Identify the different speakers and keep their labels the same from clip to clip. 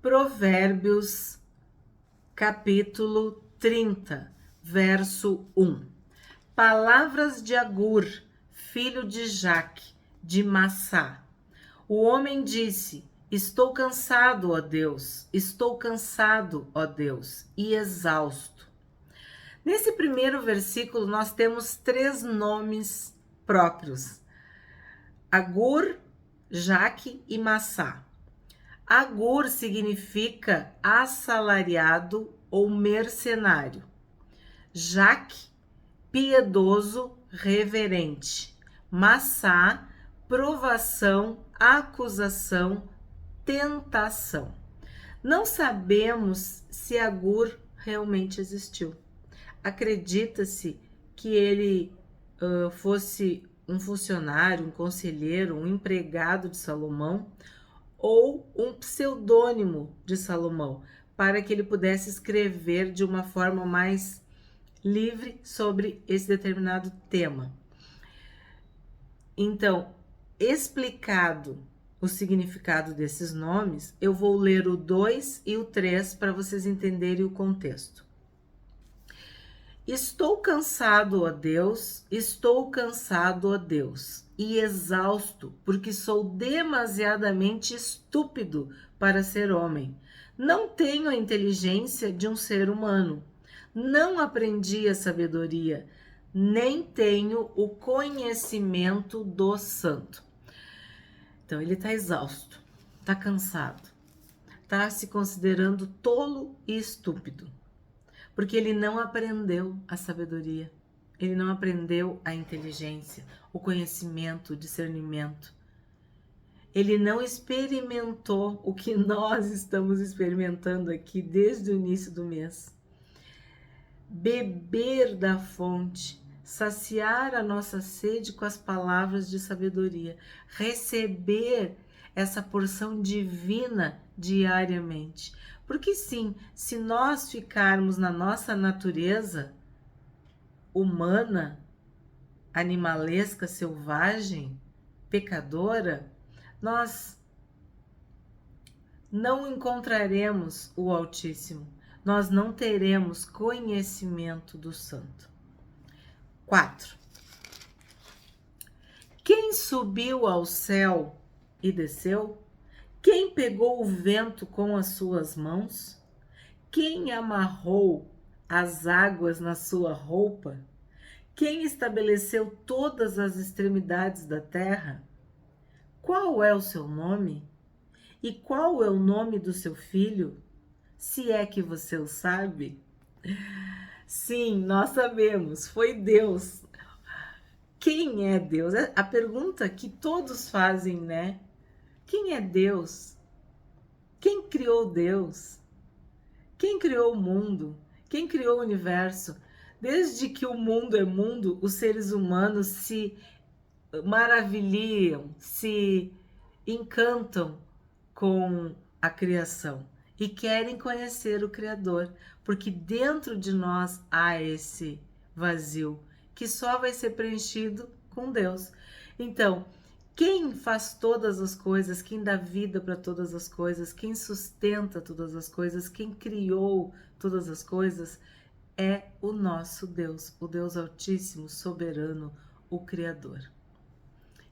Speaker 1: Provérbios, capítulo 30, verso 1. Palavras de Agur, filho de Jaque, de Massá. O homem disse: Estou cansado, ó Deus, estou cansado, ó Deus, e exausto. Nesse primeiro versículo, nós temos 3 nomes próprios: Agur, Jaque e Massá. Agur significa assalariado ou mercenário. Jaque, piedoso, reverente. Massá, provação, acusação, tentação. Não sabemos se Agur realmente existiu. Acredita-se que ele fosse um funcionário, um conselheiro, um empregado de Salomão ou um pseudônimo de Salomão, para que ele pudesse escrever de uma forma mais livre sobre esse determinado tema. Então, explicado o significado desses nomes, eu vou ler o 2 e o 3 para vocês entenderem o contexto. Estou cansado, ó Deus, estou cansado, ó Deus, e exausto, porque sou demasiadamente estúpido para ser homem. Não tenho a inteligência de um ser humano. Não aprendi a sabedoria, nem tenho o conhecimento do santo. Então, ele está exausto, está cansado, está se considerando tolo e estúpido. Porque ele não aprendeu a sabedoria, ele não aprendeu a inteligência, o conhecimento, o discernimento. Ele não experimentou o que nós estamos experimentando aqui desde o início do mês. Beber da fonte, saciar a nossa sede com as palavras de sabedoria, receber essa porção divina diariamente. Porque sim, se nós ficarmos na nossa natureza humana, animalesca, selvagem, pecadora, nós não encontraremos o Altíssimo, nós não teremos conhecimento do Santo. 4. Quem subiu ao céu e desceu? Quem pegou o vento com as suas mãos? Quem amarrou as águas na sua roupa? Quem estabeleceu todas as extremidades da terra? Qual é o seu nome? E qual é o nome do seu filho? Se é que você o sabe? Sim, nós sabemos, foi Deus. Quem é Deus? É a pergunta que todos fazem, né? Quem é Deus? Quem criou Deus? Quem criou o mundo? Quem criou o universo? Desde que o mundo é mundo, os seres humanos se maravilham, se encantam com a criação e querem conhecer o Criador, porque dentro de nós há esse vazio que só vai ser preenchido com Deus. Então, quem faz todas as coisas, quem dá vida para todas as coisas, quem sustenta todas as coisas, quem criou todas as coisas, é o nosso Deus, o Deus Altíssimo, Soberano, o Criador,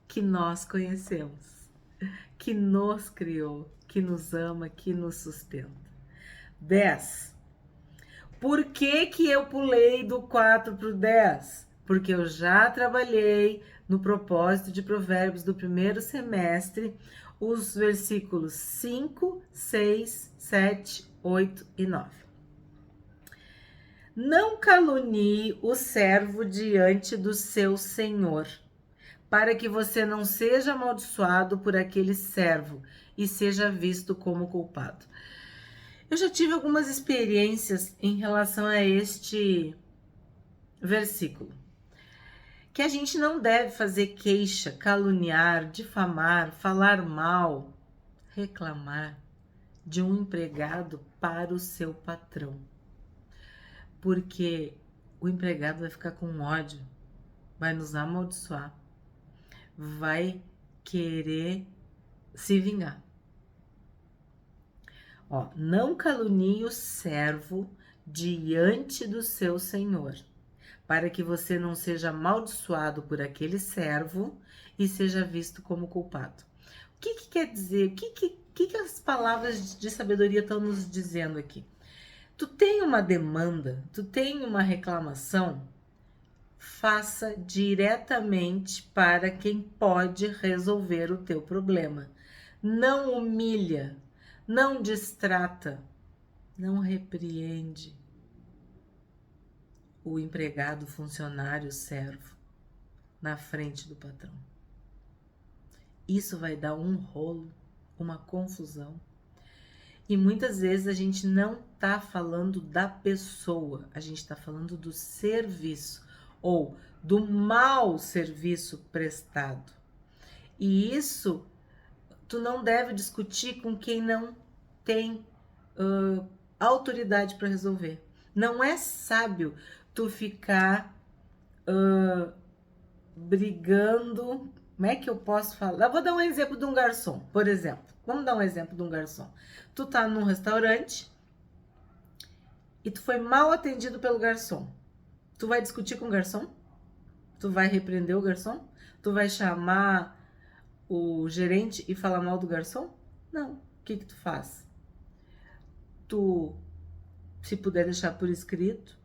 Speaker 1: que nós conhecemos, que nos criou, que nos ama, que nos sustenta. 10. Por que eu pulei do 4 para o 10? Porque eu já trabalhei no propósito de Provérbios do primeiro semestre, os versículos 5, 6, 7, 8 e 9. Não calunie o servo diante do seu senhor, para que você não seja amaldiçoado por aquele servo e seja visto como culpado. Eu já tive algumas experiências em relação a este versículo. Que a gente não deve fazer queixa, caluniar, difamar, falar mal, reclamar de um empregado para o seu patrão. Porque o empregado vai ficar com ódio, vai nos amaldiçoar, vai querer se vingar. Ó, não calunie o servo diante do seu senhor, para que você não seja amaldiçoado por aquele servo e seja visto como culpado. O que que quer dizer? O que as palavras de sabedoria estão nos dizendo aqui? Tu tem uma demanda, tu tem uma reclamação, faça diretamente para quem pode resolver o teu problema. Não humilha, não distrata, não repreende o empregado, o funcionário, o servo na frente do patrão. Isso vai dar um rolo, uma confusão. E muitas vezes a gente não está falando da pessoa, a gente está falando do serviço ou do mau serviço prestado. E isso tu não deve discutir com quem não tem autoridade para resolver. Não é sábio tu ficar brigando. Como é que eu posso falar? Eu vou dar um exemplo de um garçom, por exemplo. Vamos dar um exemplo de um garçom. Tu tá num restaurante e tu foi mal atendido pelo garçom. Tu vai discutir com o garçom? Tu vai repreender o garçom? Tu vai chamar o gerente e falar mal do garçom? Não. O que tu faz? Tu, se puder deixar por escrito,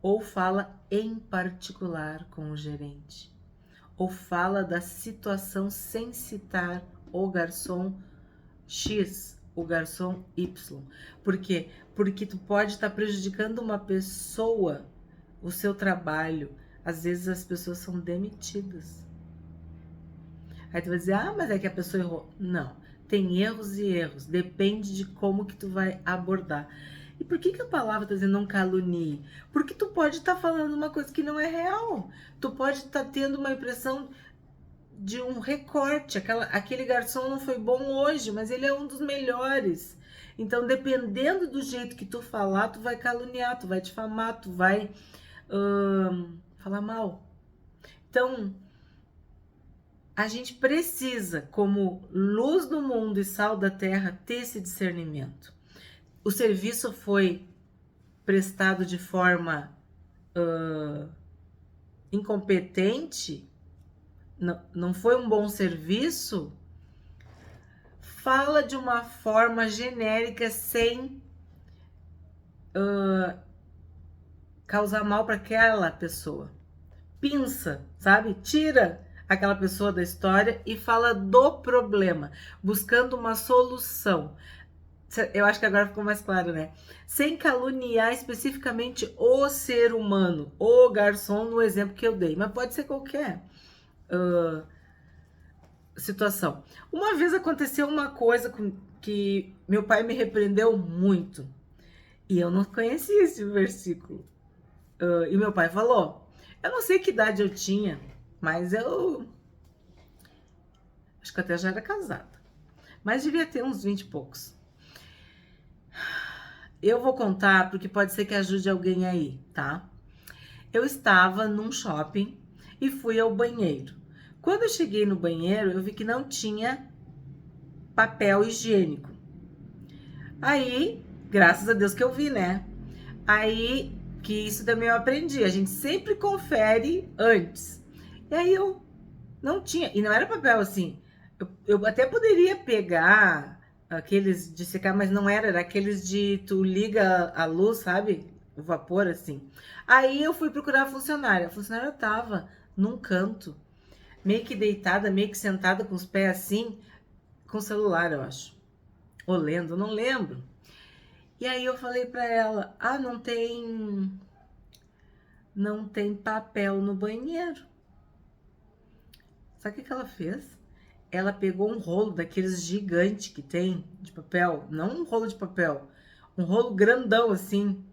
Speaker 1: ou fala em particular com o gerente, ou fala da situação sem citar o garçom X, o garçom Y. Por quê? Porque tu pode estar prejudicando uma pessoa, o seu trabalho. Às vezes as pessoas são demitidas. Aí tu vai dizer, ah, mas é que a pessoa errou. Não, tem erros e erros. Depende de como que tu vai abordar. E por que a palavra está dizendo não calunie? Porque tu pode estar falando uma coisa que não é real. Tu pode estar tendo uma impressão de um recorte. Aquele garçom não foi bom hoje, mas ele é um dos melhores. Então, dependendo do jeito que tu falar, tu vai caluniar, tu vai difamar, tu vai falar mal. Então, a gente precisa, como luz do mundo e sal da terra, ter esse discernimento. O serviço foi prestado de forma incompetente, não foi um bom serviço, fala de uma forma genérica sem causar mal para aquela pessoa. Pinça, sabe? Tira aquela pessoa da história e fala do problema, buscando uma solução. Eu acho que agora ficou mais claro, né? Sem caluniar especificamente o ser humano, o garçom, no exemplo que eu dei. Mas pode ser qualquer situação. Uma vez aconteceu uma coisa que meu pai me repreendeu muito. E eu não conhecia esse versículo. E meu pai falou. Eu não sei que idade eu tinha, mas eu acho que até já era casada. Mas devia ter uns 20 e poucos. Eu vou contar porque pode ser que ajude alguém aí, tá? Eu estava num shopping e fui ao banheiro. Quando eu cheguei no banheiro, eu vi que não tinha papel higiênico. Aí, graças a Deus que eu vi, né? Aí, que isso também eu aprendi. A gente sempre confere antes. E aí eu não tinha. E não era papel assim. Eu até poderia pegar aqueles de secar, mas não era aqueles de tu liga a luz, sabe? O vapor, assim. Aí eu fui procurar a funcionária. A funcionária tava num canto, meio que deitada, meio que sentada com os pés assim, com o celular, eu acho. Ou lendo, não lembro. E aí eu falei pra ela, ah, não tem papel no banheiro. Sabe o que ela fez? Ela pegou um rolo daqueles gigantes que tem de papel, não um rolo de papel, um rolo grandão assim,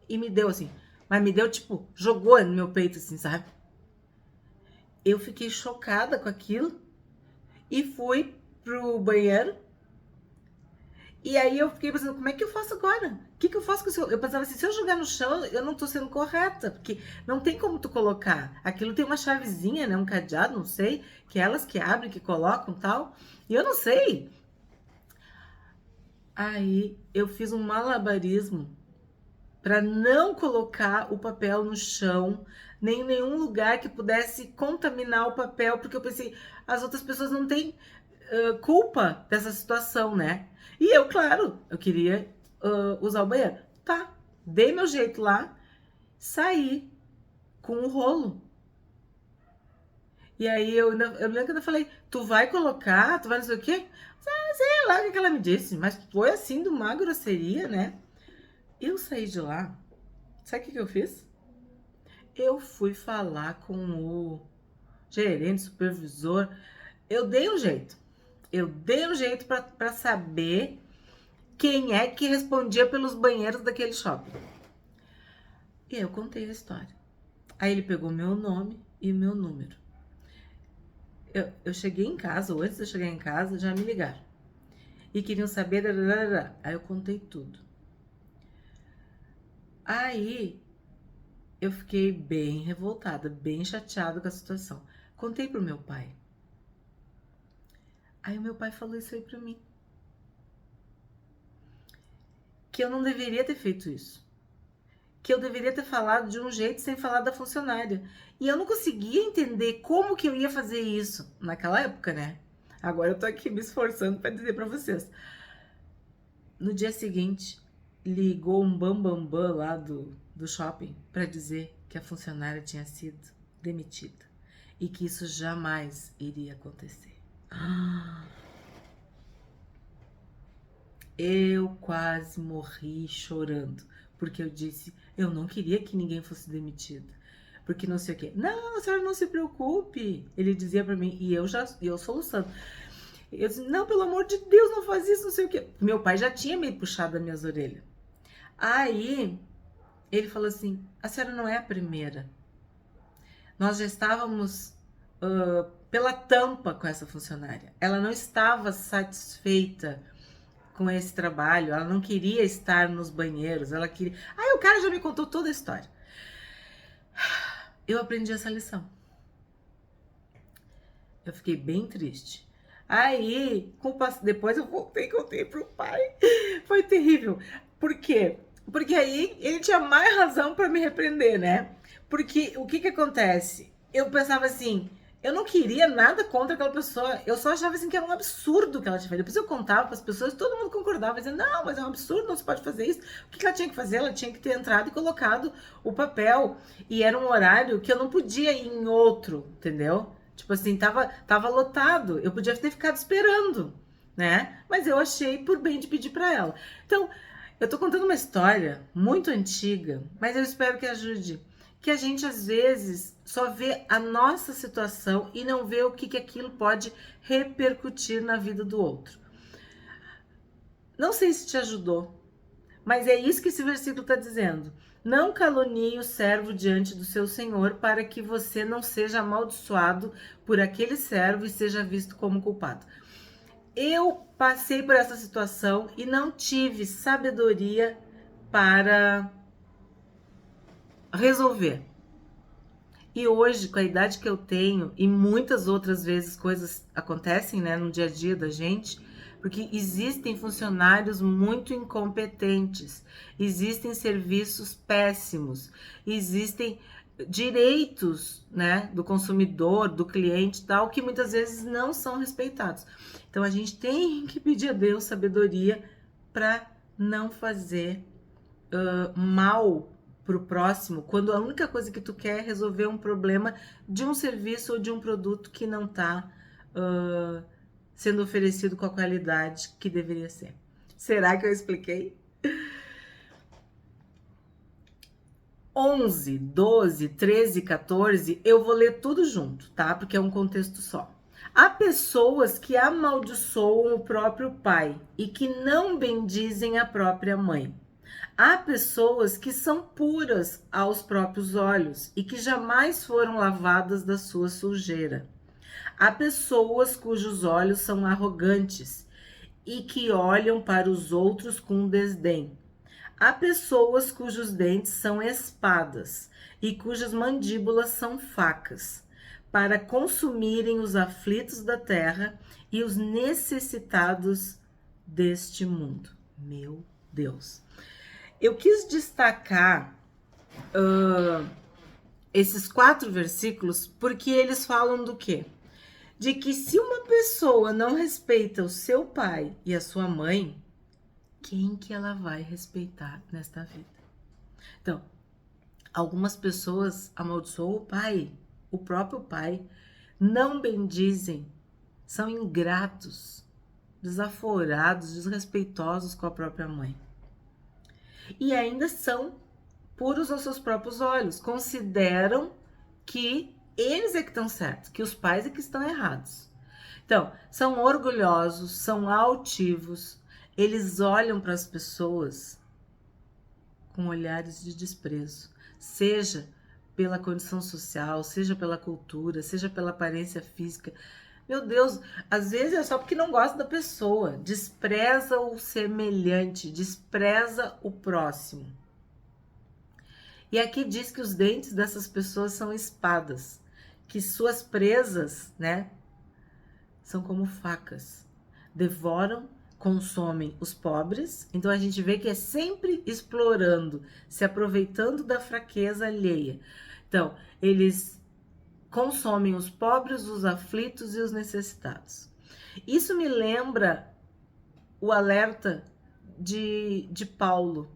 Speaker 1: e me deu assim. Mas me deu tipo, jogou no meu peito assim, sabe? Eu fiquei chocada com aquilo e fui pro banheiro. E aí eu fiquei pensando, como é que eu faço agora? O que eu faço com isso? Eu pensava assim, se eu jogar no chão, eu não tô sendo correta, porque não tem como tu colocar. Aquilo tem uma chavezinha, né? Um cadeado, não sei, que é elas que abrem, que colocam e tal. E eu não sei. Aí eu fiz um malabarismo para não colocar o papel no chão, nem em nenhum lugar que pudesse contaminar o papel, porque eu pensei, as outras pessoas não têm culpa dessa situação, né? E eu, claro, eu queria usar o banheiro. Tá, dei meu jeito lá, saí com o rolo. E aí eu lembro que eu ainda falei, tu vai colocar, tu vai não sei o quê? Sei lá o que ela me disse, mas foi assim de uma grosseria, né? Eu saí de lá, sabe o que eu fiz? Eu fui falar com o gerente, supervisor, eu dei um jeito. Eu dei um jeito para saber quem é que respondia pelos banheiros daquele shopping. E aí eu contei a história. Aí ele pegou meu nome e meu número. Eu cheguei em casa, ou antes de eu chegar em casa, já me ligaram. E queriam saber. Aí eu contei tudo. Aí eu fiquei bem revoltada, bem chateada com a situação. Contei pro meu pai. Aí o meu pai falou isso aí pra mim. Que eu não deveria ter feito isso. Que eu deveria ter falado de um jeito sem falar da funcionária. E eu não conseguia entender como que eu ia fazer isso naquela época, né? Agora eu tô aqui me esforçando para dizer para vocês. No dia seguinte, ligou um bambambam lá do shopping para dizer que a funcionária tinha sido demitida e que isso jamais iria acontecer. Eu quase morri chorando, porque eu disse, eu não queria que ninguém fosse demitido, porque não sei o quê. Não, a senhora não se preocupe, ele dizia para mim, e eu soluçando. Eu disse, não, pelo amor de Deus, não faz isso, não sei o quê. Meu pai já tinha me puxado das minhas orelhas. Aí, ele falou assim, a senhora não é a primeira. Nós já estávamos pela tampa com essa funcionária. Ela não estava satisfeita com esse trabalho, ela não queria estar nos banheiros, ela queria... Aí o cara já me contou toda a história. Eu aprendi essa lição. Eu fiquei bem triste. Aí, depois eu voltei e contei pro pai. Foi terrível. Por quê? Porque aí ele tinha mais razão para me repreender, né? Porque o que acontece? Eu pensava assim, eu não queria nada contra aquela pessoa, eu só achava assim que era um absurdo o que ela tinha feito. Depois eu contava para as pessoas, todo mundo concordava, dizendo, não, mas é um absurdo, não se pode fazer isso. O que ela tinha que fazer? Ela tinha que ter entrado e colocado o papel. E era um horário que eu não podia ir em outro, entendeu? Tipo assim, tava lotado, eu podia ter ficado esperando, né? Mas eu achei por bem de pedir para ela. Então, eu tô contando uma história muito antiga, mas eu espero que ajude. Que a gente, às vezes, só vê a nossa situação e não vê o que aquilo pode repercutir na vida do outro. Não sei se te ajudou, mas é isso que esse versículo está dizendo. Não calunie o servo diante do seu senhor, para que você não seja amaldiçoado por aquele servo e seja visto como culpado. Eu passei por essa situação e não tive sabedoria para resolver. E hoje, com a idade que eu tenho, e muitas outras vezes coisas acontecem, né, no dia a dia da gente, porque existem funcionários muito incompetentes, existem serviços péssimos, existem direitos, né, do consumidor, do cliente, tal, que muitas vezes não são respeitados. Então a gente tem que pedir a Deus sabedoria para não fazer mal pro próximo, quando a única coisa que tu quer é resolver um problema de um serviço ou de um produto que não está sendo oferecido com a qualidade que deveria ser. Será que eu expliquei? 11, 12, 13, 14, eu vou ler tudo junto, tá? Porque é um contexto só. Há pessoas que amaldiçoam o próprio pai e que não bendizem a própria mãe. Há pessoas que são puras aos próprios olhos e que jamais foram lavadas da sua sujeira. Há pessoas cujos olhos são arrogantes e que olham para os outros com desdém. Há pessoas cujos dentes são espadas e cujas mandíbulas são facas, para consumirem os aflitos da terra e os necessitados deste mundo. Meu Deus. Eu quis destacar esses 4 versículos porque eles falam do quê? De que se uma pessoa não respeita o seu pai e a sua mãe, quem que ela vai respeitar nesta vida? Então, algumas pessoas amaldiçoam o pai, o próprio pai, não bendizem, são ingratos, desaforados, desrespeitosos com a própria mãe. E ainda são puros aos seus próprios olhos, consideram que eles é que estão certos, que os pais é que estão errados. Então, são orgulhosos, são altivos, eles olham para as pessoas com olhares de desprezo, seja pela condição social, seja pela cultura, seja pela aparência física. Meu Deus, às vezes é só porque não gosta da pessoa, despreza o semelhante, despreza o próximo. E aqui diz que os dentes dessas pessoas são espadas, que suas presas, né, são como facas, devoram, consomem os pobres. Então a gente vê que é sempre explorando, se aproveitando da fraqueza alheia. Então, eles consomem os pobres, os aflitos e os necessitados. Isso me lembra o alerta de Paulo.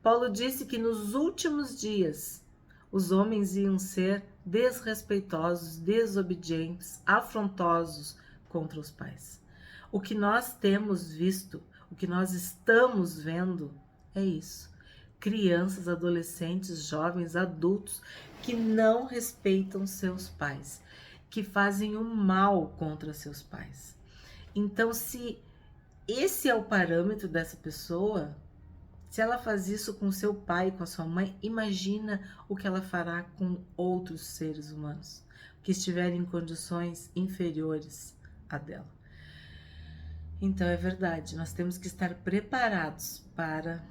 Speaker 1: Paulo disse que nos últimos dias os homens iam ser desrespeitosos, desobedientes, afrontosos contra os pais. O que nós temos visto, o que nós estamos vendo é isso. Crianças, adolescentes, jovens, adultos que não respeitam seus pais, que fazem o mal contra seus pais. Então, se esse é o parâmetro dessa pessoa, se ela faz isso com seu pai, com a sua mãe, imagina o que ela fará com outros seres humanos que estiverem em condições inferiores à dela. Então é verdade, nós temos que estar preparados para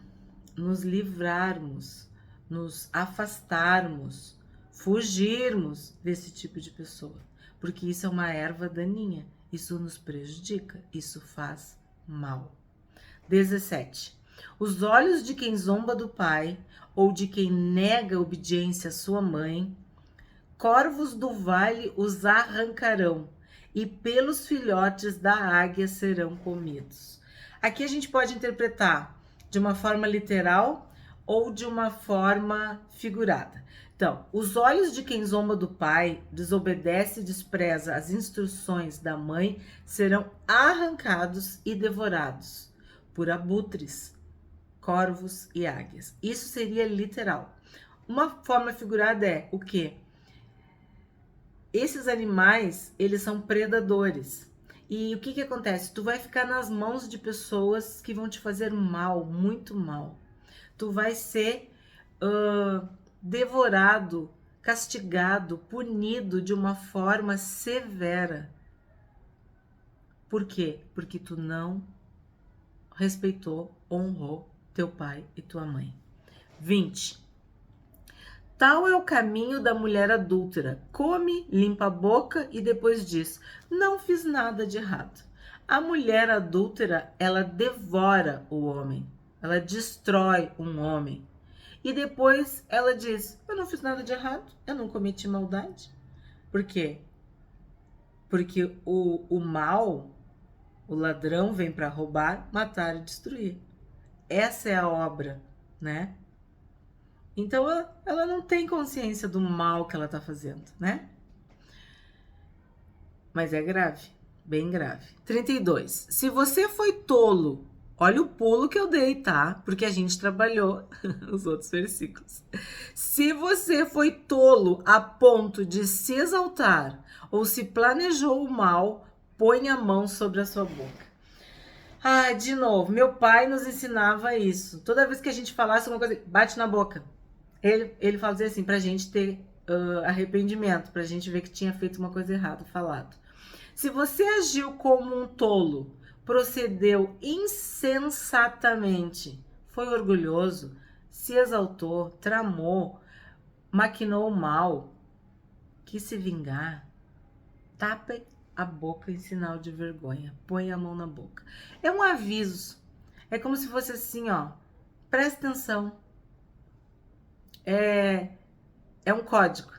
Speaker 1: nos livrarmos, nos afastarmos, fugirmos desse tipo de pessoa, porque isso é uma erva daninha, isso nos prejudica, isso faz mal. 17. Os olhos de quem zomba do pai ou de quem nega obediência à sua mãe, corvos do vale os arrancarão e pelos filhotes da águia serão comidos. Aqui a gente pode interpretar de uma forma literal ou de uma forma figurada. Então, os olhos de quem zomba do pai, desobedece e despreza as instruções da mãe, serão arrancados e devorados por abutres, corvos e águias. Isso seria literal. Uma forma figurada é o quê? Esses animais, eles são predadores. E o que acontece? Tu vai ficar nas mãos de pessoas que vão te fazer mal, muito mal. Tu vai ser devorado, castigado, punido de uma forma severa. Por quê? Porque tu não respeitou, honrou teu pai e tua mãe. 20. Tal é o caminho da mulher adúltera. Come, limpa a boca e depois diz: não fiz nada de errado. A mulher adúltera, ela devora o homem. Ela destrói um homem. E depois ela diz: eu não fiz nada de errado. Eu não cometi maldade. Por quê? Porque o mal, o ladrão vem para roubar, matar e destruir. Essa é a obra, né? Então, ela não tem consciência do mal que ela tá fazendo, né? Mas é grave, bem grave. 32. Se você foi tolo, olha o pulo que eu dei, tá? Porque a gente trabalhou os outros versículos. Se você foi tolo a ponto de se exaltar ou se planejou o mal, põe a mão sobre a sua boca. Ah, de novo, meu pai nos ensinava isso. Toda vez que a gente falasse uma coisa, bate na boca. Ele fazia assim, pra gente ter arrependimento, pra gente ver que tinha feito uma coisa errada, falado. Se você agiu como um tolo, procedeu insensatamente, foi orgulhoso, se exaltou, tramou, maquinou o mal, quis se vingar, tape a boca em sinal de vergonha, põe a mão na boca. É um aviso, É como se fosse assim, ó. Presta atenção. É um código.